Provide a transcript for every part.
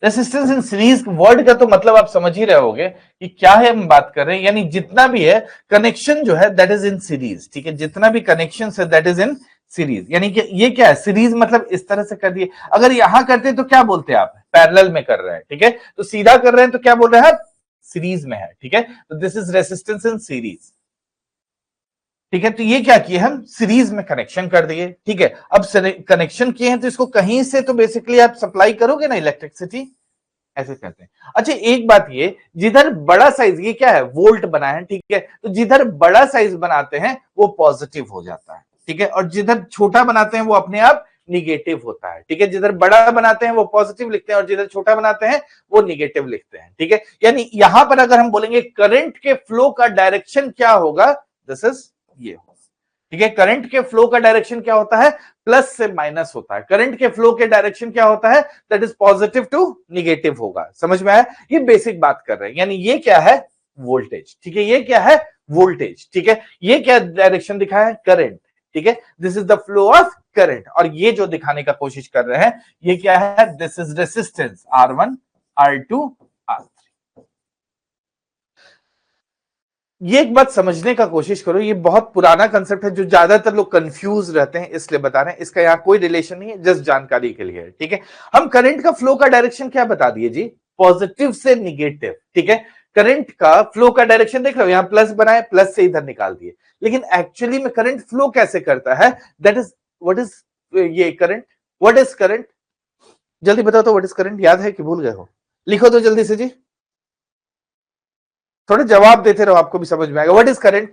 Resistance in series word का तो मतलब आप समझ ही रहे होगे कि क्या है हम बात कर रहे हैं, यानी जितना भी है कनेक्शन जो है दैट इज इन सीरीज, ठीक है, जितना भी कनेक्शन है दैट इज इन सीरीज। यानी कि ये क्या है, सीरीज मतलब इस तरह से कर दिए। अगर यहां करते तो क्या बोलते हैं आप, पैरेलल में कर रहे हैं, ठीक है, तो सीधा कर रहे हैं तो क्या बोल रहे हैं, सीरीज में है, ठीक है, तो this is resistance in series, ठीक है। तो ये क्या किए हम, सीरीज में कनेक्शन कर दिए, ठीक है। अब कनेक्शन किए हैं तो इसको कहीं से तो बेसिकली आप सप्लाई करोगे ना इलेक्ट्रिसिटी, ऐसे कहते हैं। अच्छा एक बात ये, जिधर बड़ा साइज, ये क्या है, वोल्ट बना है, ठीक है, तो जिधर बड़ा साइज बनाते हैं वो पॉजिटिव हो जाता है, ठीक है, और जिधर छोटा बनाते हैं वो अपने आप निगेटिव होता है, ठीक है। जिधर बड़ा बनाते हैं वो पॉजिटिव लिखते हैं और जिधर छोटा बनाते हैं वो निगेटिव लिखते हैं, ठीक है। यानी यहां पर अगर हम बोलेंगे करंट के फ्लो का डायरेक्शन क्या होगा, दिस इज ये होगा, ठीक है। करंट के फ्लो का डायरेक्शन क्या होता है, प्लस से माइनस होता है। करंट के फ्लो के डायरेक्शन क्या होता है, that is positive to negative होगा। समझ में आया, ये बेसिक बात कर रहे हैं। यानी ये क्या है, वोल्टेज, ठीक है, ये क्या है, वोल्टेज, ठीक है। ये क्या डायरेक्शन दिखाया है, करंट, ठीक है, this is the flow of current. और ये जो दिखाने का कोशिश कर रहे हैं ये क्या है, this is resistance R1 R2 R3। ये एक बात समझने का कोशिश करो, ये बहुत पुराना कंसेप्ट है जो ज्यादातर लोग कंफ्यूज रहते हैं, इसलिए बता रहे हैं। इसका यहाँ कोई रिलेशन नहीं है, जस्ट जानकारी के लिए, ठीक है। हम करंट का फ्लो का डायरेक्शन क्या बता दिए जी, पॉजिटिव से निगेटिव, ठीक है। करंट का फ्लो का डायरेक्शन देख रहे हो, यहां प्लस बनाए, प्लस से इधर निकाल दिए, लेकिन एक्चुअली में करंट फ्लो कैसे करता है, दैट इज व्हाट इज ये करंट, व्हाट इज करंट, जल्दी बताओ तो, व्हाट इज करंट, याद है कि भूल गए हो, लिखो तो जल्दी से जी, थोड़े जवाब देते रहो, आपको भी समझ में आएगा। What is current,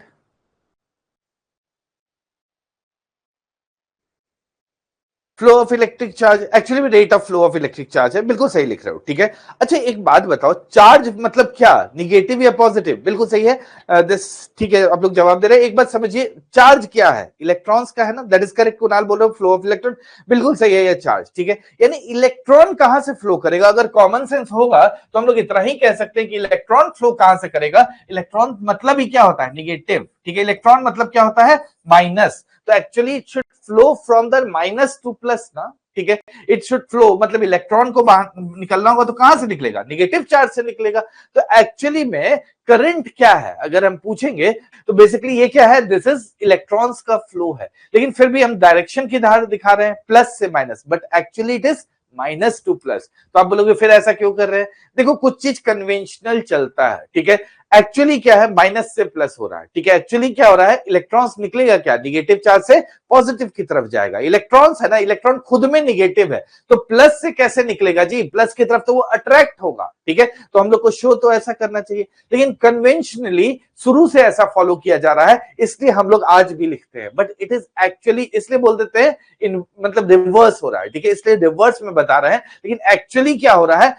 flow of electric charge, actually rate of flow of electric charge है, बिल्कुल सही लिख रहे हो, ठीक है। अच्छा एक बात बताओ, चार्ज मतलब क्या, निगेटिव या पॉजिटिव, बिल्कुल सही है, दिस, ठीक है, आप लोग जवाब दे रहे हैं। एक बात समझिए, चार्ज क्या है, इलेक्ट्रॉन्स का है ना, दैट इज करेक्ट। कुणाल बोल रहे हो फ्लो ऑफ इलेक्ट्रॉन, बिल्कुल सही है ये चार्ज, ठीक है। यानी इलेक्ट्रॉन कहां से फ्लो करेगा, अगर कॉमन सेंस होगा तो हम लोग इतना ही कह सकते हैं कि इलेक्ट्रॉन फ्लो कहां से करेगा, इलेक्ट्रॉन मतलब ही क्या होता है, निगेटिव, ठीक है। इलेक्ट्रॉन मतलब क्या होता है, माइनस, तो actually it should flow from the minus two plus ना, ठीक है। इट शुड फ्लो मतलब इलेक्ट्रॉन को बाहर निकलना होगा तो कहां से निकलेगा, निगेटिव चार्ज से निकलेगा। तो एक्चुअली में करंट क्या है अगर हम पूछेंगे तो बेसिकली ये क्या है, दिस इज इलेक्ट्रॉन्स का फ्लो है, लेकिन फिर भी हम डायरेक्शन की धार दिखा रहे हैं प्लस से minus, but actually it is minus two plus. तो आप बोलोगे फिर ऐसा क्यों कर रहे हैं, देखो कुछ चीज कन्वेंशनल चलता है, ठीक है। एक्चुअली क्या है, माइनस से प्लस हो रहा है, ठीक है। एक्चुअली क्या हो रहा है, इलेक्ट्रॉन्स निकलेगा क्या, निगेटिव चार्ज से पॉजिटिव की तरफ जाएगा। इलेक्ट्रॉन्स है ना, इलेक्ट्रॉन खुद में निगेटिव है, तो प्लस से कैसे निकलेगा जी, प्लस की तरफ तो वो अट्रैक्ट होगा, ठीक है। तो हम लोग को शो तो ऐसा करना चाहिए, लेकिन कन्वेंशनली शुरू से ऐसा फॉलो किया जा रहा है, इसलिए हम लोग आज भी लिखते हैं, बट इट इज एक्चुअली, इसलिए बोल देते हैं इन मतलब रिवर्स हो रहा है, ठीक है, इसलिए रिवर्स में बता रहे हैं। लेकिन एक्चुअली क्या हो रहा है,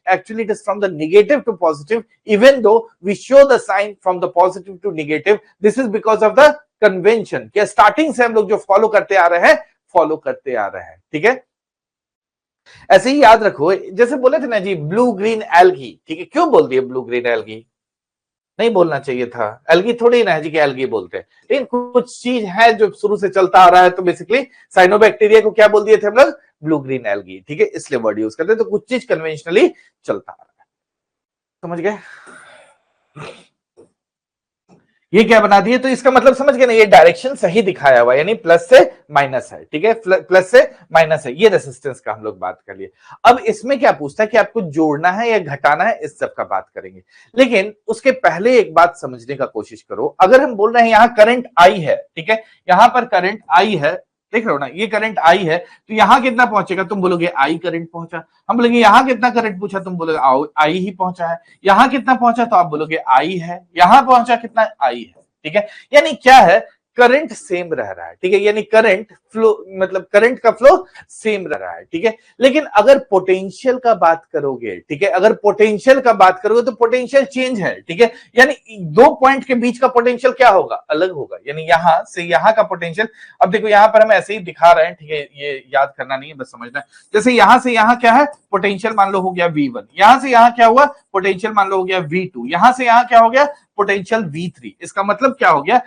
actually it is from the negative to positive, even though we show the sign from the positive to negative, this is because of the convention, क्या स्टार्टिंग से हम लोग जो फॉलो करते आ रहे हैं, ठीक है। ऐसे ही याद रखो, जैसे बोले थे ना जी ब्लू ग्रीन एल्गी, ठीक है, क्यों बोल दिए ब्लू ग्रीन एल्गी, नहीं बोलना चाहिए था, एल्गी थोड़ी ना है जी कि एल्गी बोलते हैं, लेकिन कुछ चीज है जो शुरू से चलता आ रहा है, तो बेसिकली साइनोबैक्टीरिया को क्या बोल दिए थे हम लोग, ब्लू ग्रीन एल्गी, ठीक है, इसलिए वर्ड यूज करते हैं। तो कुछ चीज कन्वेंशनली चलता आ रहा है, समझ गए, ये क्या बना दिए, तो इसका मतलब समझ गए ना, ये डायरेक्शन सही दिखाया हुआ, यानी प्लस से माइनस है, ठीक है, प्लस से माइनस है, ये रेसिस्टेंस का हम लोग बात कर लिए। अब इसमें क्या पूछता है कि आपको जोड़ना है या घटाना है, इस सब का बात करेंगे, लेकिन उसके पहले एक बात समझने का कोशिश करो। अगर हम बोल रहे हैं यहां करंट आई है, ठीक है, यहां पर करंट आई है, देख रहे हो ना, ये करंट आई है, तो यहां कितना पहुंचेगा, तुम बोलोगे आई करंट पहुंचा, हम बोलेंगे यहां कितना करंट पूछा, तुम बोलोगे आई ही पहुंचा है, यहां कितना पहुंचा तो आप बोलोगे आई है, यहां पहुंचा कितना आई है, ठीक है। यानी क्या है, करंट सेम रह रहा है, ठीक है, यानी करंट फ्लो मतलब करंट का फ्लो सेम रह रहा है, ठीक है। लेकिन अगर पोटेंशियल का बात करोगे, ठीक है, अगर पोटेंशियल का बात करोगे तो पोटेंशियल चेंज है, ठीक है, यानी दो पॉइंट के बीच का पोटेंशियल क्या होगा, अलग होगा, यानी यहां से यहां का पोटेंशियल। अब देखो यहां पर हम ऐसे ही दिखा रहे हैं, ठीक है, ये याद करना नहीं है, बस समझना है। जैसे यहां से यहां क्या है, पोटेंशियल मान लो हो गया V1, यहां से यहां क्या हुआ, पोटेंशियल मान लो हो गया V2, यहां से यहां क्या हो गया, पोटेंशियल V3। इसका मतलब क्या हो गया,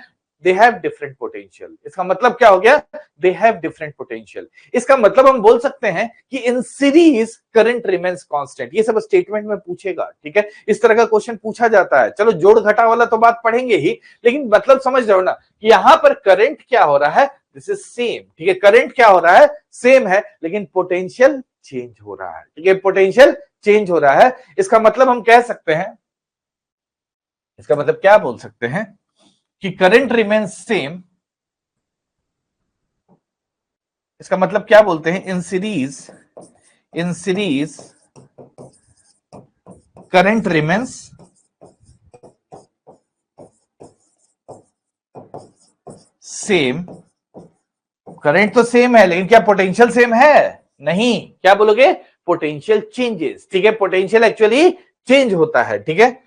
दे हैव डिफरेंट पोटेंशियल। इसका मतलब क्या हो गया, दे हैव डिफरेंट पोटेंशियल। इसका मतलब हम बोल सकते हैं कि in series current remains constant. ये सब स्टेटमेंट में पूछेगा, ठीक है, इस तरह का क्वेश्चन पूछा जाता है। चलो जोड़ घटा वाला तो बात पढ़ेंगे ही, लेकिन मतलब समझ रहे हो ना कि यहां पर करंट क्या हो रहा है, दिस इज सेम, ठीक है, करंट क्या हो रहा है, सेम है, लेकिन पोटेंशियल चेंज हो रहा है, ठीक है, पोटेंशियल चेंज हो रहा है। इसका मतलब हम कह सकते हैं, इसका मतलब क्या बोल सकते हैं कि करंट रिमेन्स सेम। इसका मतलब क्या बोलते हैं, in series current remains same. Current तो सेम है, लेकिन क्या पोटेंशियल सेम है, नहीं, क्या बोलोगे, पोटेंशियल चेंजेस, ठीक है, पोटेंशियल एक्चुअली चेंज होता है, ठीक है।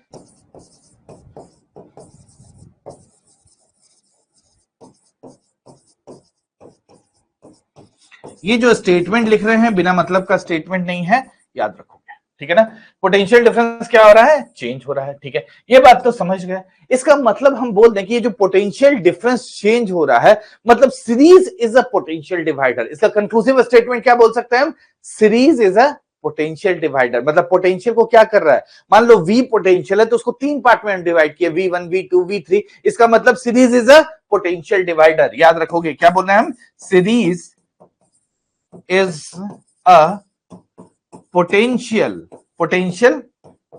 ये जो स्टेटमेंट लिख रहे हैं बिना मतलब का स्टेटमेंट नहीं है, याद रखोगे, ठीक है ना। पोटेंशियल डिफरेंस क्या हो रहा है, चेंज हो रहा है, ठीक है, ये बात तो समझ गए। इसका मतलब हम बोल दें कि ये जो पोटेंशियल डिफरेंस चेंज हो रहा है, मतलब series is a potential divider. इसका कंक्लूसिव स्टेटमेंट क्या बोल सकते हैं हम, series is a potential divider. मतलब पोटेंशियल को क्या कर रहा है, मान लो V पोटेंशियल है तो उसको तीन पार्ट में डिवाइड किया, V1 V2 V3। इसका मतलब series is a potential divider. याद रखोगे क्या बोल रहे हैं हम, series is a potential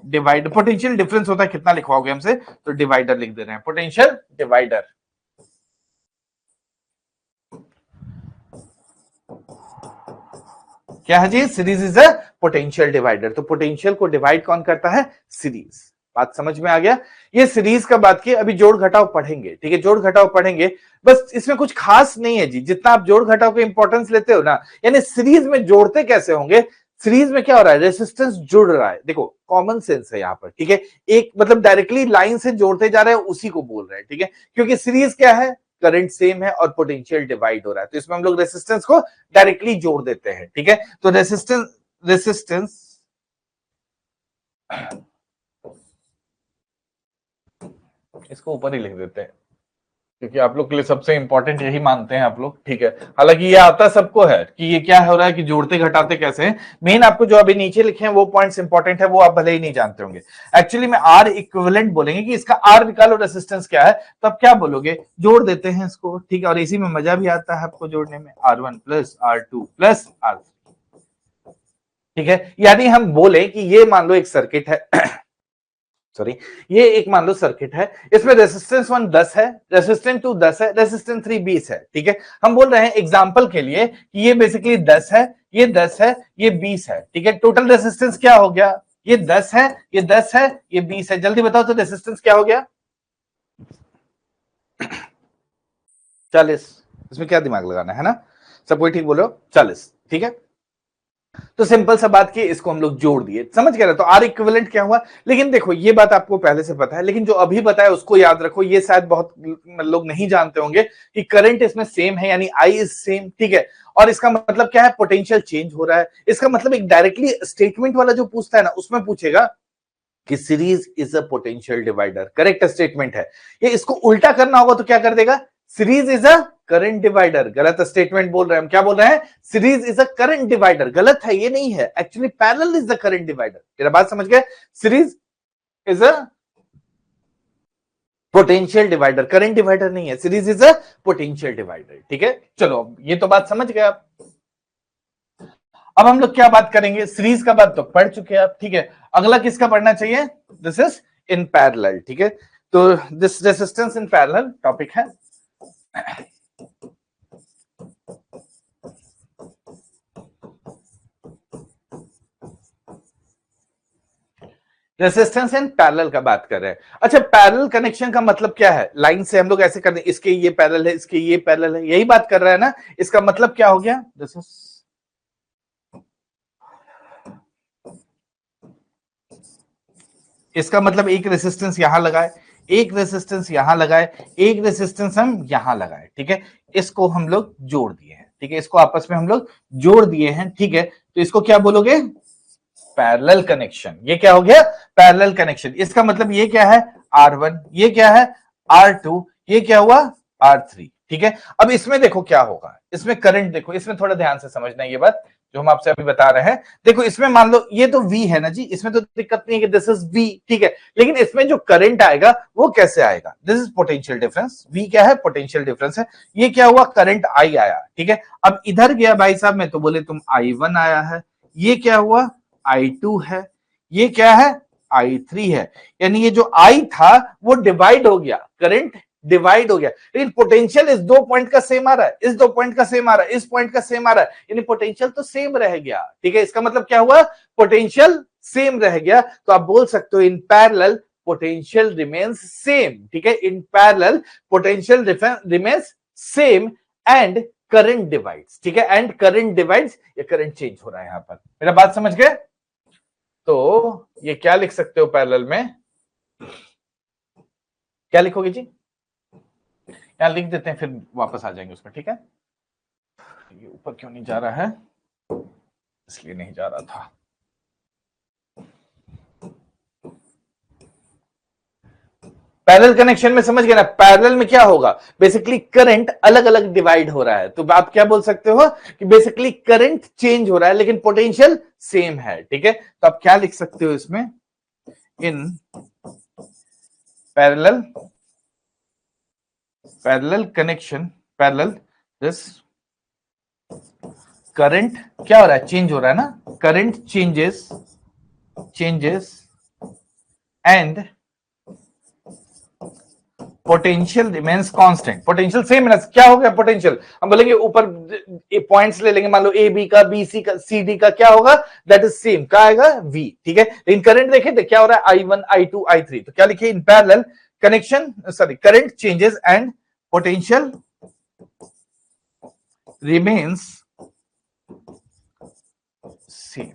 divider. Potential difference होता है कितना लिखवाओगे हमसे, तो डिवाइडर लिख दे रहे हैं, पोटेंशियल डिवाइडर। क्या है जी, series is a potential divider. तो पोटेंशियल को डिवाइड कौन करता है, सीरीज। बात समझ में आ गया। ये सीरीज का बात की, अभी जोड़ घटाव पढ़ेंगे, ठीक है, जोड़ घटाव पढ़ेंगे, बस इसमें कुछ खास नहीं है जी। जितना आप जोड़ घटाव को इंपॉर्टेंस लेते हो ना, यानी सीरीज में जोड़ते कैसे होंगे, सीरीज में क्या हो रहा है, रेसिस्टेंस जुड़ रहा है। देखो कॉमन सेंस है यहाँ पर, ठीक है, एक मतलब डायरेक्टली लाइन से जोड़ते जा रहे हैं, उसी को बोल रहे हैं, ठीक है, क्योंकि सीरीज क्या है, करंट सेम है और पोटेंशियल डिवाइड हो रहा है, तो इसमें हम लोग रेसिस्टेंस को डायरेक्टली जोड़ देते हैं, ठीक है। तो रेसिस्टेंस इसको ऊपर ही लिख देते हैं, क्योंकि आप लोग के लिए सबसे इंपॉर्टेंट यही मानते हैं आप लोग, ठीक है। हालांकि ये आता सबको है कि ये क्या हो रहा है, कि जोड़ते घटाते कैसे हैं। मेन आपको जो अभी नीचे लिखे हैं वो पॉइंट्स इंपॉर्टेंट है, वो आप भले ही नहीं जानते होंगे। एक्चुअली में आर इक्विवेलेंट बोलेंगे कि इसका आर निकालो, रेसिस्टेंस क्या है, तो आप क्या बोलोगे, जोड़ देते हैं इसको, ठीक है, और इसी में मजा भी आता है आपको जोड़ने में, R1 plus R2 plus R3, ठीक है। यानी हम बोले कि ये मान लो एक सर्किट है सॉरी, ये एक मान लो सर्किट है, इसमें रेसिस्टेंस 1 10 है, रेसिस्टेंस 2 10 है, रेसिस्टेंस 3 20 है, ठीक है। हम बोल रहे हैं एग्जांपल के लिए कि ये बेसिकली 10 है, ये 10 है, ये 20 है, ठीक है। टोटल रेसिस्टेंस क्या हो गया, ये 10 है, ये 10 है, ये 20 है। जल्दी बताओ तो रेसिस्टेंस क्या हो गया, 40। इसमें क्या दिमाग लगाना है ना, सब कोई ठीक बोलो, 40, ठीक है। तो सिंपल सा बात की, इसको हम लोग जोड़ दिए, समझ गए ना। तो आर इक्विवेलेंट क्या हुआ, लेकिन देखो ये बात आपको पहले से पता है, लेकिन जो अभी बताया उसको याद रखो। ये शायद बहुत लोग नहीं जानते होंगे कि करंट इसमें सेम है, यानी आई इज सेम, ठीक है। और इसका मतलब क्या है, पोटेंशियल चेंज हो रहा है। इसका मतलब एक डायरेक्टली स्टेटमेंट वाला जो पूछता है ना, उसमें पूछेगा कि series is a potential divider, correct statement है ये। इसको उल्टा करना होगा तो क्या कर देगा, series is a current divider, गलत स्टेटमेंट बोल रहे हैं हम। क्या बोल रहे हैं, series is a current divider, गलत है, ये नहीं है, actually parallel is the current divider. मेरा बात समझ गए, series is a potential divider, current divider नहीं है, series is a potential divider, ठीक है। चलो ये तो बात समझ गए आप। अब हम लोग क्या बात करेंगे, सीरीज का बात तो पढ़ चुके हैं आप, ठीक है। अगला किसका पढ़ना चाहिए, दिस इज इन पैरेलल, ठीक है। तो this resistance in parallel topic है। रेसिस्टेंस इन पैरेलल का बात कर रहे हैं। अच्छा, पैरेलल कनेक्शन का मतलब क्या है, लाइन से हम लोग ऐसे कर दें, इसके ये पैरेलल है, इसके ये पैरेलल है, यही बात कर रहा है ना। इसका मतलब क्या हो गया, दिस इज, इसका मतलब एक रेसिस्टेंस यहां लगाए, एक रेसिस्टेंस यहां लगाए, एक रेसिस्टेंस हम यहां लगाए, ठीक है। इसको हम लोग जोड़ दिए हैं, ठीक है, इसको आपस में हम लोग जोड़ दिए हैं, ठीक है। तो इसको क्या बोलोगे, पैरेलल कनेक्शन। ये क्या हो गया, पैरेलल कनेक्शन। इसका मतलब ये क्या है, R1, ये क्या है, R2, ये क्या हुआ, R3, ठीक है। अब इसमें देखो क्या होगा, इसमें करंट देखो, इसमें थोड़ा ध्यान से समझना है ये बात जो हम आपसे अभी बता रहे हैं। देखो इसमें मान लो ये तो V है ना जी, इसमें तो दिक्कत नहीं है कि दिस इज V, ठीक है। लेकिन इसमें जो करंट आएगा वो कैसे आएगा, this is potential difference. V क्या है, पोटेंशियल डिफरेंस है। ये क्या हुआ, करंट I आया, ठीक है। अब इधर गया भाई साहब में तो बोले तुम I1 आया है, ये क्या हुआ I2 है, ये क्या है I3 है। यानी ये जो I था वो डिवाइड हो गया, करंट डिवाइड हो गया, लेकिन पोटेंशियल इस दो पॉइंट का सेम आ रहा है, इस दो पॉइंट का सेम आ रहा है, इस पॉइंट का सेम आ रहा है, यानी पोटेंशियल तो सेम रह गया, ठीक है। इसका मतलब क्या हुआ, पोटेंशियल सेम रह गया। तो आप बोल सकते हो in parallel potential remains same, ठीक है। In parallel potential remains same and current divides, ठीक है। एंड करंट डिवाइड्स, ये करंट चेंज हो रहा है यहां पर, मेरा बात समझ गए। तो ये क्या लिख सकते हो पैरेलल में, क्या लिखोगे जी, यहां लिख देते हैं फिर वापस आ जाएंगे उसमें, ठीक है। ये ऊपर क्यों नहीं जा रहा है, इसलिए नहीं जा रहा था। पैरेलल कनेक्शन में समझ गए ना, पैरेलल में क्या होगा, बेसिकली करंट अलग अलग डिवाइड हो रहा है। तो आप क्या बोल सकते हो कि बेसिकली करंट चेंज हो रहा है लेकिन पोटेंशियल सेम है, ठीक है। तो आप क्या लिख सकते हो इसमें, in parallel connection, parallel this current क्या हो रहा है, चेंज हो रहा है ना, current changes and potential remains constant. Potential same है ना, क्या हो गया पोटेंशियल, हम बोलेंगे ऊपर पॉइंट्स ले लेंगे, मान लो ए बी का, बी सी का, सी डी का, क्या होगा दैट इज सेम, क्या आएगा V, ठीक है। लेकिन करंट देखें तो क्या हो रहा है I1 I2 I3, तो क्या लिखे in parallel connection, sorry current changes and potential remains same,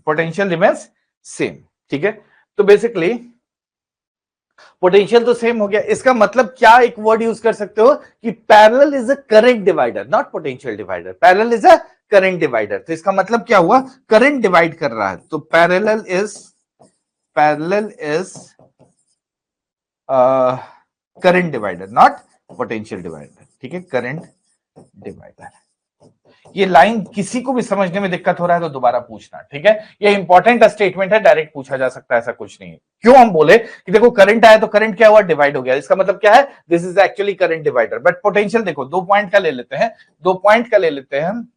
potential remains same, ठीक है। तो बेसिकली पोटेंशियल तो सेम हो गया, इसका मतलब क्या एक वर्ड यूज कर सकते हो कि parallel is a current divider, not potential divider, parallel is a current divider. तो इसका मतलब क्या हुआ, करंट डिवाइड कर रहा है, तो parallel is current divider not potential divider, ठीक है, करंट डिवाइडर। ये लाइन किसी को भी समझने में दिक्कत हो रहा है तो दोबारा पूछना, ठीक है। ये इंपॉर्टेंट स्टेटमेंट है, डायरेक्ट पूछा जा सकता है, ऐसा कुछ नहीं है। क्यों हम बोले कि देखो करंट आया तो करंट क्या हुआ, डिवाइड हो गया, इसका मतलब क्या है, this is actually current divider. But potential देखो दो पॉइंट का ले लेते हैं, दो पॉइंट का ले लेते हैं हम,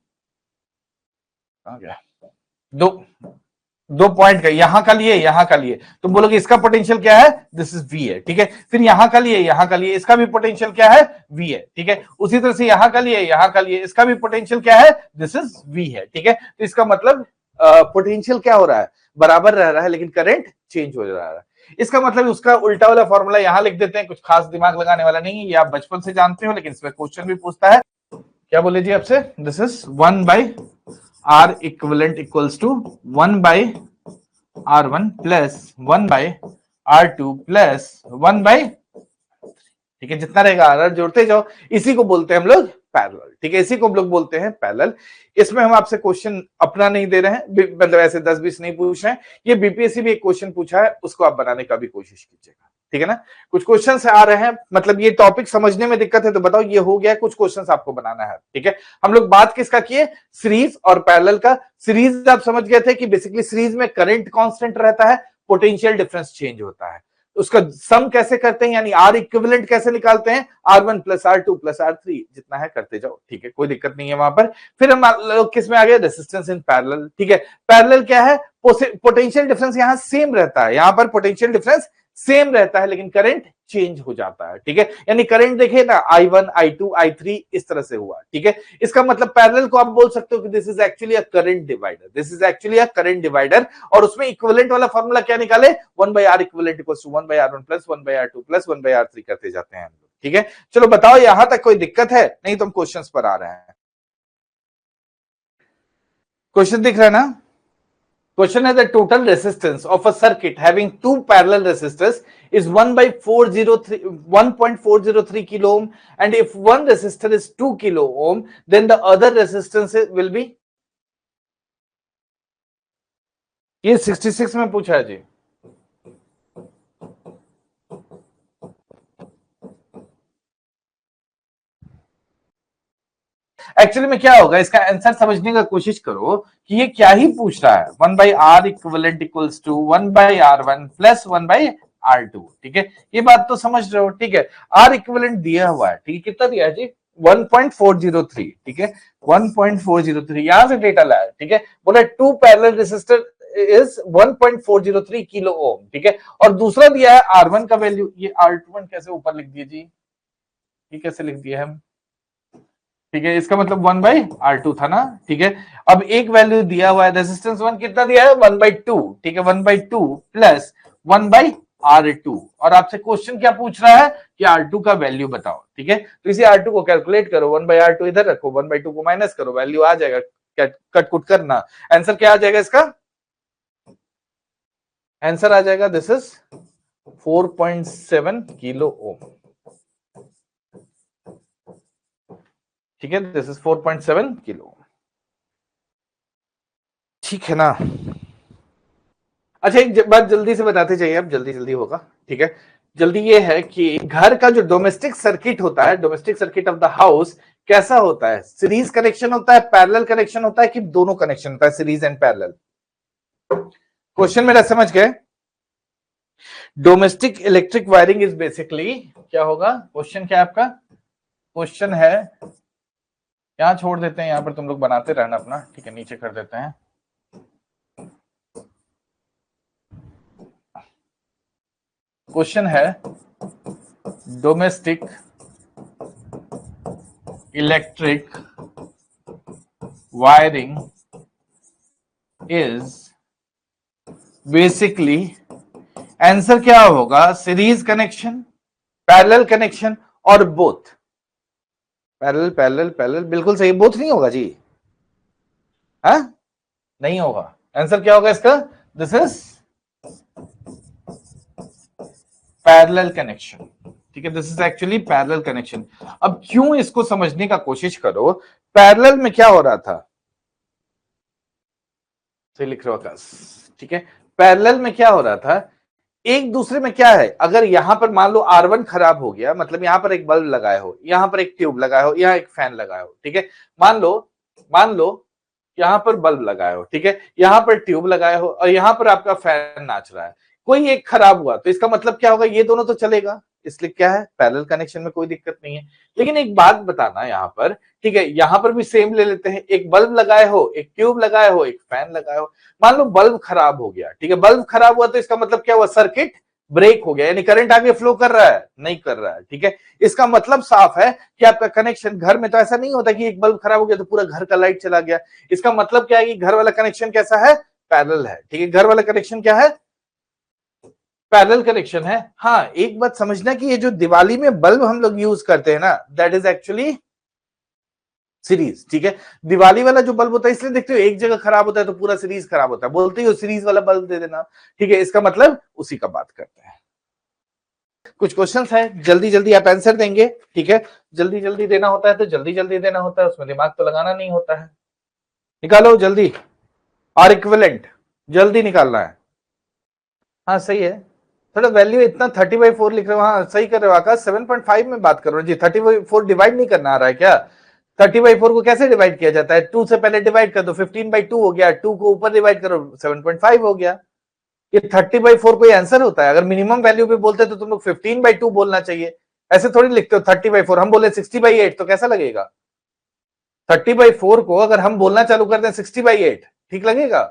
दो दो पॉइंट का, यहां का लिए यहां का लिए, तुम बोलोगे इसका पोटेंशियल क्या है, दिस इज V है, ठीक है। फिर यहां का लिए इसका भी पोटेंशियल क्या है, V है, ठीक है। उसी तरह से यहां का लिए इसका भी पोटेंशियल क्या है, दिस इज V है, ठीक है। तो इसका मतलब पोटेंशियल क्या हो रहा है, बराबर रह रहा है, लेकिन करंट चेंज हो रहा है। इसका मतलब उसका उल्टा वाला फॉर्मूला यहां लिख देते हैं, कुछ खास दिमाग लगाने वाला नहीं है, ये आप बचपन से जानते हो, लेकिन इसमें क्वेश्चन भी पूछता है। क्या बोले जी आपसे, this is 1/R equivalent equals to 1/R1 plus 1/R2 plus 1/, ठीक है, जितना रहेगा आर जोड़ते जाओ, इसी को बोलते हैं हम लोग पैरेलल, ठीक है, इसी को हम लोग बोलते हैं पैरेलल। इसमें हम आपसे क्वेश्चन अपना नहीं दे रहे हैं, मतलब ऐसे 10-20 नहीं पूछ रहे हैं, ये बीपीएससी भी एक क्वेश्चन पूछा है, उसको आप बनाने का भी कोशिश कीजिएगा, ठीक है ना। कुछ क्वेश्चन आ रहे हैं, मतलब ये टॉपिक समझने में दिक्कत है तो बताओ, ये हो गया, कुछ क्वेश्चन आपको बनाना है, ठीक है। हम लोग बात किसका किए, सीरीज और पैरेलल का। सीरीज आप समझ गए थे कि बेसिकली सीरीज में करंट कांस्टेंट रहता है, पोटेंशियल डिफरेंस चेंज होता है, उसका सम कैसे करते हैं, यानी आर इक्विवेलेंट कैसे निकालते हैं, R1 plus R2 plus R3, जितना है करते जाओ, ठीक है, कोई दिक्कत नहीं है वहां पर। फिर हम लोग किस में आ गए, रेजिस्टेंस इन पैरेलल, ठीक है। पैरेलल क्या है, पोटेंशियल डिफरेंस यहां सेम रहता है, यहां पर पोटेंशियल डिफरेंस सेम रहता है लेकिन करंट चेंज हो जाता है, ठीक है। यानी करंट देखिए ना, I1 I2 I3 इस तरह से हुआ, ठीक है। इसका मतलब पैरेलल को आप बोल सकते हो कि this is actually a current divider, this is actually a current divider. और उसमें इक्विवेलेंट वाला फॉर्मूला क्या निकाले, 1/R equivalent equals to 1/R1 plus 1/R2 plus 1/R3 करते जाते हैं हम लोग, ठीक है। चलो बताओ यहां तक कोई दिक्कत है, नहीं तो हम क्वेश्चंस पर आ रहे हैं। क्वेश्चन दिख रहा है ना, question has the total resistance of a circuit having two parallel resistors is 1.403 kilo ohm, and if one resistor is 2 kilo ohm, then the other resistance will be, ये 66 में पूछा है जी। एक्चुअली में क्या होगा, इसका आंसर समझने का कोशिश करो कि ये क्या ही पूछ रहा है। 1/r equivalent equals to 1/r1 plus 1/r2। ठीक है, ये बात तो समझ रहे हो। ठीक है, r इक्विवेलेंट दिया हुआ है, ठीक है, कितना दिया है जी, 1.403। ठीक है, 1.403 यहां से डेटा लाया। ठीक है, बोला two parallel resistor is 1.403 kilo ohm. ठीक है, और दूसरा दिया है R1 का वैल्यू, ये R21 कैसे ऊपर लिख दिया जी, ये कैसे लिख दिया हम। ठीक है, इसका मतलब 1/R2 था ना। ठीक है, अब एक वैल्यू दिया हुआ है रेजिस्टेंस 1 कितना दिया है 1/2। ठीक है, 1/2 प्लस 1/R2, और आपसे क्वेश्चन क्या पूछ रहा है कि R2 का वैल्यू बताओ। ठीक है, तो इसी R2 को कैलकुलेट करो, 1/R2 इधर रखो, 1/2 को माइनस करो, वैल्यू आ जाएगा, कट कुट करना, आंसर क्या आ जाएगा इसका, आंसर आ जाएगा दिस इज 4.7 किलो ओम। ठीक है, दिस इज 4.7 किलो। ठीक है ना। अच्छा, एक बात जल्दी से बताते जाइए, अब जल्दी जल्दी होगा। ठीक है, जल्दी ये है कि घर का जो डोमेस्टिक सर्किट होता है, domestic circuit of the house कैसा होता है, सीरीज कनेक्शन होता है, पैरेलल कनेक्शन होता है, कि दोनों कनेक्शन होता है, सीरीज एंड पैरेलल। क्वेश्चन मेरा समझ गए। Domestic electric wiring is basically क्या होगा, क्वेश्चन क्या है आपका, क्वेश्चन है, यहां छोड़ देते हैं, यहां पर तुम लोग बनाते रहना अपना। ठीक है, नीचे कर देते हैं। क्वेश्चन है domestic electric wiring is basically, answer क्या होगा, सीरीज कनेक्शन, पैरेलल कनेक्शन, और बोथ। पैरेलल पैरेलल पैरेलल, बिल्कुल सही, बोथ नहीं होगा जी, हाँ नहीं होगा। आंसर क्या होगा इसका, दिस इज पैरेलल कनेक्शन। ठीक है, this is actually parallel connection. अब क्यों, इसको समझने का कोशिश करो। पैरेलल में क्या हो रहा था, सही लिख रहे हो आकाश। ठीक है, पैरेलल में क्या हो रहा था, एक दूसरे में क्या है, अगर यहां पर मान लो R1 खराब हो गया, मतलब यहां पर एक बल्ब लगाए हो, यहां पर एक ट्यूब लगाए हो, यहां एक फैन लगाए हो। ठीक है, मान लो यहां पर बल्ब लगाए हो, ठीक है, यहां पर ट्यूब लगाए हो, और यहां पर आपका फैन नाच रहा है, कोई एक खराब हुआ तो इसका मतलब क्या होगा, ये दोनों तो चलेगा, इसलिए क्या है, पैरेलल कनेक्शन में कोई दिक्कत नहीं है। लेकिन एक बात बताना यहां पर, ठीक है, यहां पर भी सेम ले लेते हैं, एक बल्ब लगाए हो, एक ट्यूब लगाए हो, एक फैन लगाए हो, मान लो बल्ब खराब हो गया। ठीक है, बल्ब खराब हुआ तो इसका मतलब क्या हुआ, सर्किट ब्रेक हो गया, यानी करंट आगे फ्लो कर रहा है, नहीं कर रहा है। ठीक है, इसका मतलब साफ है कि आपका कनेक्शन, घर में तो ऐसा नहीं होता कि एक बल्ब खराब हो गया तो पूरा घर का लाइट चला गया। इसका मतलब क्या है कि घर वाला कनेक्शन कैसा है, पैरेलल है। ठीक है, घर वाला कनेक्शन क्या है, पैरेलल कनेक्शन है। हाँ, एक बात समझना कि ये जो दिवाली में बल्ब हम लोग यूज करते हैं ना, दैट इज एक्चुअली सीरीज। ठीक है, दिवाली वाला जो बल्ब होता है, इसलिए देखते हो एक जगह खराब होता है तो पूरा सीरीज खराब होता है, बोलते ही सीरीज वाला बल्ब दे देना। ठीक है, इसका मतलब उसी का बात करते हैं। कुछ क्वेश्चंस है, जल्दी जल्दी आप आंसर देंगे। ठीक है, जल्दी जल्दी देना होता है तो जल्दी जल्दी देना होता है, उसमें दिमाग तो लगाना नहीं होता है। निकालो जल्दी, और इक्विवेलेंट जल्दी निकालना है। हाँ सही है, थोड़ा वैल्यू इतना 30/4 लिख रहे हो, हाँ सही कर रहे हो आकाश, 7.5 में बात कर रहे हो जी। 30/4 डिवाइड नहीं करना आ रहा है क्या, 30/4 को कैसे डिवाइड किया जाता है, 2 से पहले डिवाइड कर दो, 15/2 हो गया, 2 को ऊपर डिवाइड करो, 7.5 हो गया। ये 30/4 कोई आंसर होता है, अगर मिनिमम वैल्यू पे बोलते तो तुम लोग 15/2 बोलना चाहिए, ऐसे थोड़ी लिखते हो 30/4। हम बोले 60/8 तो कैसा लगेगा, 30/4 को अगर हम बोलना चालू कर दें 60/8 ठीक लगेगा,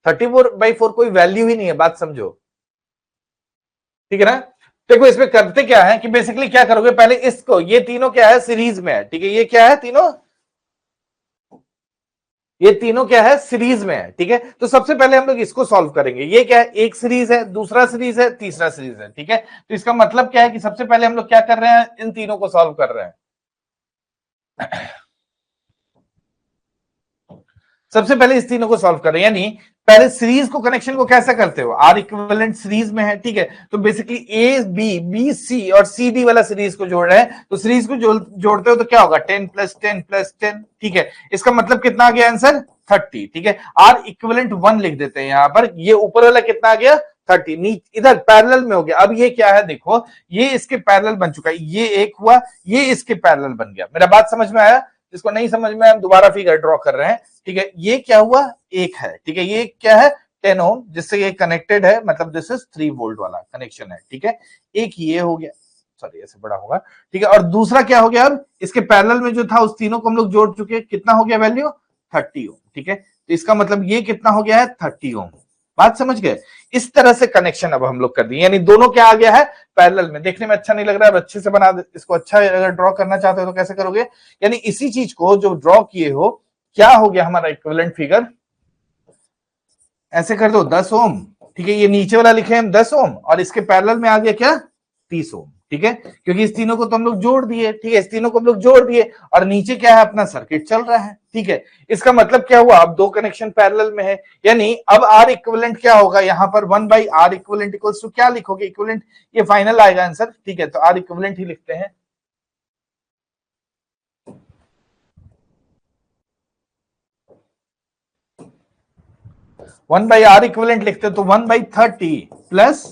34/4 कोई वैल्यू ही नहीं है, बात समझो। ठीक है ना, देखो इसमें करते क्या है कि बेसिकली क्या करोगे, पहले इसको, ये तीनों क्या है, सीरीज में है। ठीक है, ये क्या है, तीनों, ये तीनों क्या है, सीरीज में है। ठीक है, तो सबसे पहले हम लोग इसको सॉल्व करेंगे। ये क्या है, एक सीरीज है, दूसरा सीरीज है, तीसरा सीरीज है। ठीक है, तो इसका मतलब क्या है कि सबसे पहले हम लोग क्या कर रहे हैं, इन तीनों को सॉल्व कर रहे हैं। सबसे पहले इस तीनों को सॉल्व कर रहे हैं, यानी पहले सीरीज को, कनेक्शन को कैसा करते हो, आर इक्विवेलेंट सीरीज में है। ठीक है, तो basically A B, B C और सी डी वाला सीरीज को जोड़ रहे हैं, तो सीरीज को जोड़ते हो तो क्या होगा, 10 + 10 + 10। ठीक है, इसका मतलब कितना आ गया आंसर, 30। ठीक है, आर इक्विवेलेंट 1 लिख देते हैं यहां पर, ये ऊपर वाला कितना आ गया, 30, नीचे इधर पैरेलल में हो गया। अब ये क्या है, देखो ये इसके पैरेलल बन चुका है, ये एक हुआ, ये इसके पैरेलल बन गया। मेरा बात समझ में आया, जिसको नहीं समझ में हम दोबारा फिगर ड्रॉ कर रहे हैं, ठीक है। ये क्या हुआ, एक है, ठीक है। ये क्या है, 10 ओम, जिससे ये कनेक्टेड है, मतलब दिस इज 3 वोल्ट वाला कनेक्शन है, ठीक है। एक ये हो गया, सॉरी ऐसे बड़ा होगा, ठीक है। और दूसरा क्या हो गया, अब इसके पैरेलल में जो था उस तीनों को हम लोग जोड़ चुके हैं, कितना हो गया वैल्यू, 30 ओम, ठीक है। तो इसका मतलब ये कितना हो गया है, 30 ओम। बात समझ गए। इस तरह से कनेक्शन अब हम लोग कर दिए, यानी दोनों क्या आ गया है, पैरेलल में। देखने में अच्छा नहीं लग रहा है, अच्छे से बना दे इसको। अच्छा अगर ड्रॉ करना चाहते हो तो कैसे करोगे, यानी इसी चीज को जो ड्रॉ किए हो, क्या हो गया हमारा इक्विवेलेंट फिगर, ऐसे कर दो 10 ओम, ठीक है। ये नीचे वाला लिखे हम 10 ओम, और इसके पैरेलल में आ गया क्या, 30 ओम, ठीक है। क्योंकि इस तीनों को तो हम लोग जोड़ दिए, ठीक है, इस तीनों को हम लोग जोड़ दिए, और नीचे क्या है, अपना सर्किट चल रहा है, ठीक है। इसका मतलब क्या हुआ, अब दो कनेक्शन पैरेलल में है, यानी अब आर इक्विवेलेंट क्या होगा, यहां पर 1/r इक्विवेलेंट इक्वल्स टू क्या लिखोगे, इक्विवेलेंट, ये फाइनल आएगा आंसर, ठीक है। तो आर इक्विवेलेंट ही लिखते हैं, 1/r इक्विवेलेंट लिखते तो 1/30 प्लस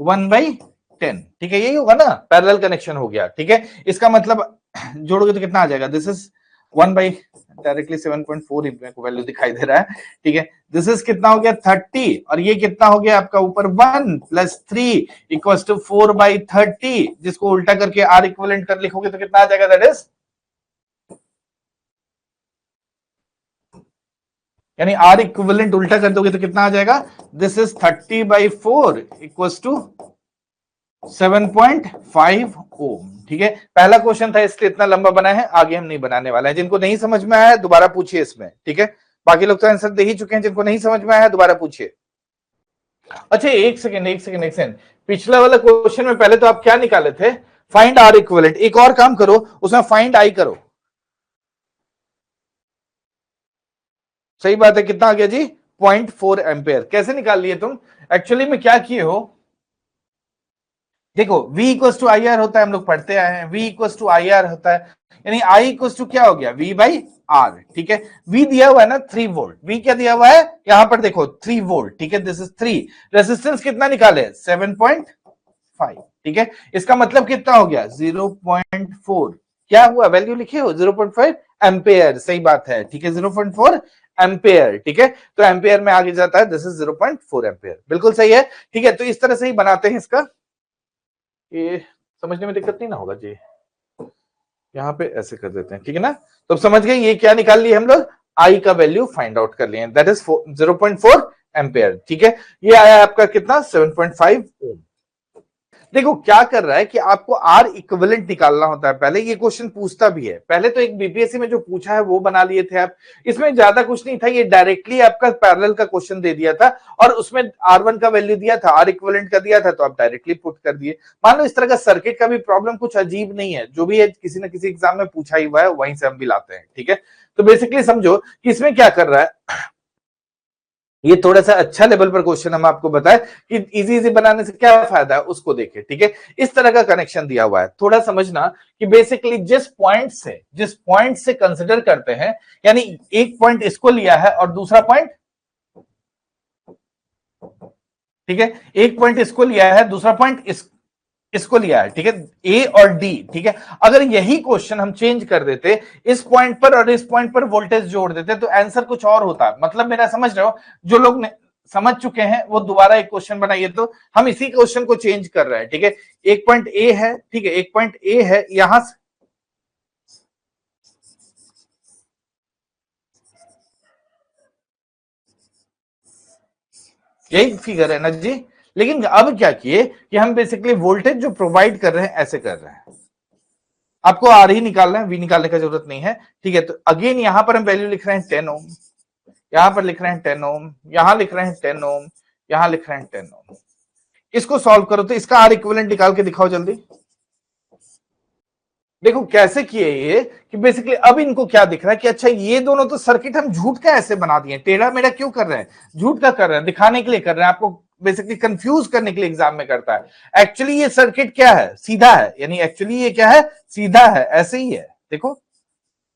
1/10, ठीक है। यही होगा ना, पैरेलल कनेक्शन हो गया, ठीक है। इसका मतलब जोड़ोगे तो कितना आ जाएगा, दिस इज 1 बाई डायरेक्टली 7.4 को वैल्यू दिखाई दे रहा है, ठीक है। दिस इज कितना हो गया 30, और ये कितना हो गया आपका ऊपर 1 प्लस 3 इक्वल्स टू 4/30, जिसको उल्टा करके आर इक्विवेलेंट कर लिखोगे तो कितना आ जाएगा, दैट इज, यानी आर इक्विवेलेंट उल्टा कर दोगे तो कितना आ जाएगा, दिस इज 30/4 इक्वल्स टू 7.5 ओम, ठीक है। पहला क्वेश्चन था इसलिए इतना लंबा बना है, आगे हम नहीं बनाने वाले हैं। जिनको नहीं समझ में आया है दोबारा पूछिए इसमें, ठीक है। बाकी लोग तो आंसर दे ही चुके हैं, जिनको नहीं समझ में आया है दोबारा पूछिए। अच्छा एक सेकंड, पिछला वाला क्वेश्चन में पहले तो आप क्या निकाले थे, फाइंड आर इक्विवेलेंट। एक और काम करो, उसमें फाइंड आई करो। सही बात है, कितना आ गया जी, 0.4 एम्पेयर। कैसे निकाल लिए तुम, एक्चुअली में क्या किए हो, देखो v equals to I R होता है, हम लोग पढ़ते आए हैं, v equals to I R होता है, यानी i इक्वल्स टू क्या हो गया, v बाई आर, ठीक है। v दिया हुआ है ना 3 वोल्ट, v क्या दिया हुआ है, यहां पर देखो 3 वोल्ट, ठीक है, दिस इज 3। रेजिस्टेंस कितना निकाले, 7.5, ठीक है। इसका मतलब कितना हो गया, 0.4, क्या हुआ, वैल्यू लिखे हो 0.5 एम्पेयर, सही बात है, ठीक है, 0.4 एम्पेयर, ठीक है। तो एम्पेयर में आगे जाता है, दिस इज 0.4 एम्पेयर, बिल्कुल सही है, ठीक है। तो इस तरह से ही बनाते हैं इसका, ये समझने में दिक्कत नहीं ना होगा जी, यहाँ पे ऐसे कर देते हैं, ठीक है ना। तो अब समझ गए ये क्या निकाल लिए हम लोग, आई का वैल्यू फाइंड आउट कर लिए, दैट इज 0.4 एम्पेयर, ठीक है। ये आया आपका कितना, 7.5 ओम। देखो क्या कर रहा है कि आपको आर इक्विवेलेंट निकालना होता है, पहले ये क्वेश्चन पूछता भी है, पहले तो एक बीपीएससी में जो पूछा है वो बना लिए थे आप, इसमें ज्यादा कुछ नहीं था, ये डायरेक्टली आपका पैरेलल का क्वेश्चन दे दिया था, और उसमें R1 का वैल्यू दिया था, आर इक्विवेलेंट का दिया था, तो आप डायरेक्टली पुट कर दिए। मान लो इस तरह का सर्किट का भी प्रॉब्लम कुछ अजीब नहीं है, जो भी है किसी ना किसी एग्जाम में पूछा ही हुआ है, वहीं से हम भी लाते हैं, ठीक है। तो बेसिकली समझो कि इसमें क्या कर रहा है, ये थोड़ा सा अच्छा लेवल पर क्वेश्चन हम आपको बताएं कि इजी बनाने से क्या फायदा है उसको देखें, ठीक है। इस तरह का कनेक्शन दिया हुआ है, थोड़ा समझना कि बेसिकली जिस पॉइंट से कंसिडर करते हैं, यानी एक पॉइंट इसको लिया है और दूसरा पॉइंट, ठीक है, एक पॉइंट इसको लिया है, दूसरा पॉइंट इसको लिया है, ठीक है, ए और डी, ठीक है। अगर यही क्वेश्चन हम चेंज कर देते, इस पॉइंट पर और इस पॉइंट पर वोल्टेज जोड़ देते, तो आंसर कुछ और होता। मतलब मेरा समझ रहे हो, जो लोग समझ चुके हैं वो दोबारा एक क्वेश्चन बनाइए। तो हम इसी क्वेश्चन को चेंज कर रहे हैं, ठीक है। एक पॉइंट ए है, ठीक है, एक पॉइंट ए है, यहां से यही फिगर है ना जी। लेकिन अब क्या किए कि हम बेसिकली वोल्टेज जो प्रोवाइड कर रहे हैं ऐसे कर रहे हैं, आपको आर ही निकालना है, वी निकालने का जरूरत नहीं है, ठीक है। तो अगेन यहां पर हम वैल्यू लिख रहे हैं 10 ओम, यहां पर लिख रहे हैं 10 ओम, यहां लिख रहे हैं 10 ओम, यहां लिख रहे हैं 10 ओम। इसको सॉल्व करो तो इसका आर इक्विवेलेंट निकाल के दिखाओ जल्दी। देखो कैसे किए ये कि बेसिकली अब इनको क्या दिख रहा है कि अच्छा ये दोनों तो सर्किट हम झूठ का ऐसे बना दिए, टेढ़ा मेढ़ा क्यों कर रहे हैं, झूठ का कर रहे हैं, दिखाने के लिए कर रहे हैं, आपको बेसिकली कंफ्यूज करने के लिए एग्जाम में करता है। एक्चुअली ये सर्किट क्या है, सीधा है, यानी एक्चुअली ये क्या है, सीधा है, ऐसे ही है, देखो।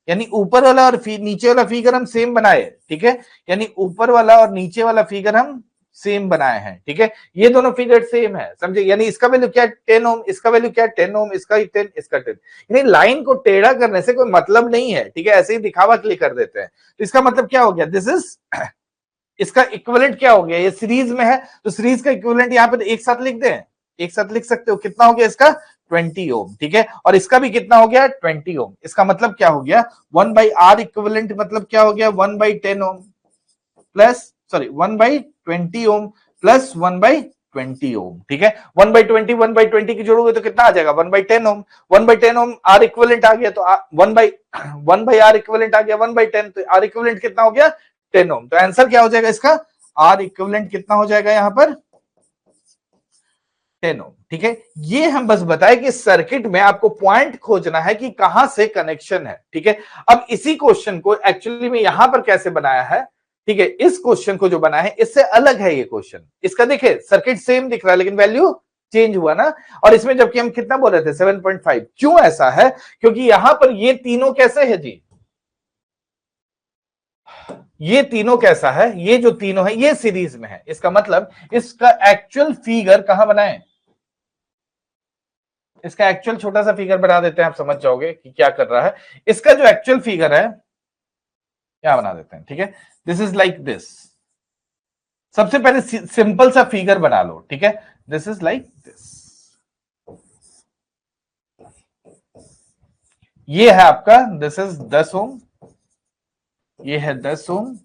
यानी ऊपर वाला और नीचे वाला फिगर हम सेम बनाए, ठीक है, यानी ऊपर वाला और नीचे वाला फिगर हम सेम बनाए हैं, ठीक है। ये दोनों फिगर सेम है, समझे, यानी इसका वैल्यू क्या है 10 ओम, इसका वैल्यू क्या है 10 ओम, इसका 10, इसका 10। यानी लाइन को टेढ़ा करने से कोई मतलब नहीं है, ठीक है, ऐसे ही दिखावा के लिए कर देते हैं। तो इसका मतलब क्या हो गया, दिस इज, इसका इक्विवेलेंट क्या हो गया, ये सीरीज में है तो सीरीज का इक्विवेलेंट यहाँ पे एक साथ लिख दें, एक साथ लिख सकते हो, कितना हो गया इसका 20 ओम, ठीक है, और इसका भी कितना हो गया 20 ओम। इसका मतलब क्या हो गया 1/r इक्विवेलेंट, मतलब क्या हो गया 1/10 ohm plus, sorry 1/20 ohm plus 1/20 ओम, ठीक है। 1/20 1/20 की जोड़ोगे तो कितना आ जाएगा 1/10 ओम, 1/10 ओम आर इक्विवेलेंट आ गया, तो 1/r इक्विवेलेंट आ गया 1/10, तो आर इक्विवेलेंट कितना हो गया 10 ओम। तो आंसर क्या हो जाएगा इसका, आर इक्विवेलेंट कितना हो जाएगा यहां पर 10 ओम, ठीक है। ये हम बस बताए कि सर्किट में आपको पॉइंट खोजना है कि कहां से कनेक्शन है, ठीक है। अब इसी क्वेश्चन को एक्चुअली में यहां पर कैसे बनाया है, ठीक है, इस क्वेश्चन को जो बनाया है इससे अलग है ये क्वेश्चन। इसका देखिए सर्किट सेम दिख रहा है लेकिन वैल्यू चेंज हुआ ना, और इसमें जबकि हम कितना बोल रहे थे 7.5। क्यों ऐसा है, क्योंकि यहां पर ये तीनों कैसे है जी, ये तीनों कैसा है, ये जो तीनों है ये सीरीज में है। इसका मतलब इसका एक्चुअल फिगर कहां बनाए, इसका एक्चुअल छोटा सा फिगर बना देते हैं, आप समझ जाओगे कि क्या कर रहा है। इसका जो एक्चुअल फिगर है क्या बना देते हैं, ठीक है, दिस इज लाइक दिस। सबसे पहले सिंपल सा फिगर बना लो, ठीक है, दिस इज लाइक दिस। ये है आपका, दिस इज 10 ओम, ये है 10 ओम,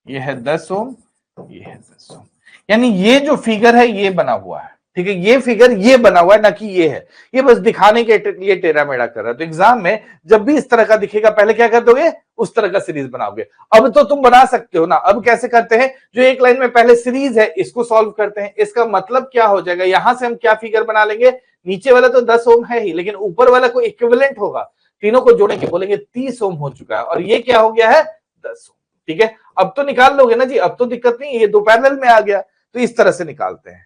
ये है 10 ओम, ये है 10 ओम, यानी ये जो फिगर है ये बना हुआ है, ठीक है, ये फिगर ये बना हुआ है ना कि ये है, ये बस दिखाने के लिए टेढ़ा मेढ़ा कर रहा है। तो एग्जाम में जब भी इस तरह का दिखेगा पहले क्या कर दोगे, उस तरह का सीरीज बनाओगे। अब तो तुम बना सकते हो ना, अब कैसे करते हैं, जो एक लाइन में पहले सीरीज है इसको सॉल्व करते हैं। इसका मतलब क्या हो जाएगा, यहां से हम क्या फिगर बना लेंगे, नीचे वाला तो 10 ओम है ही लेकिन ऊपर वाला को इक्विवेलेंट होगा, तीनों को जोड़ेंगे बोलेंगे 30 ओम हो चुका है, और ये क्या हो गया है 10 ओम, ठीक है। अब तो निकाल लोगे ना जी, अब तो दिक्कत नहीं, ये दो पैरेलल में आ गया, तो इस तरह से निकालते हैं।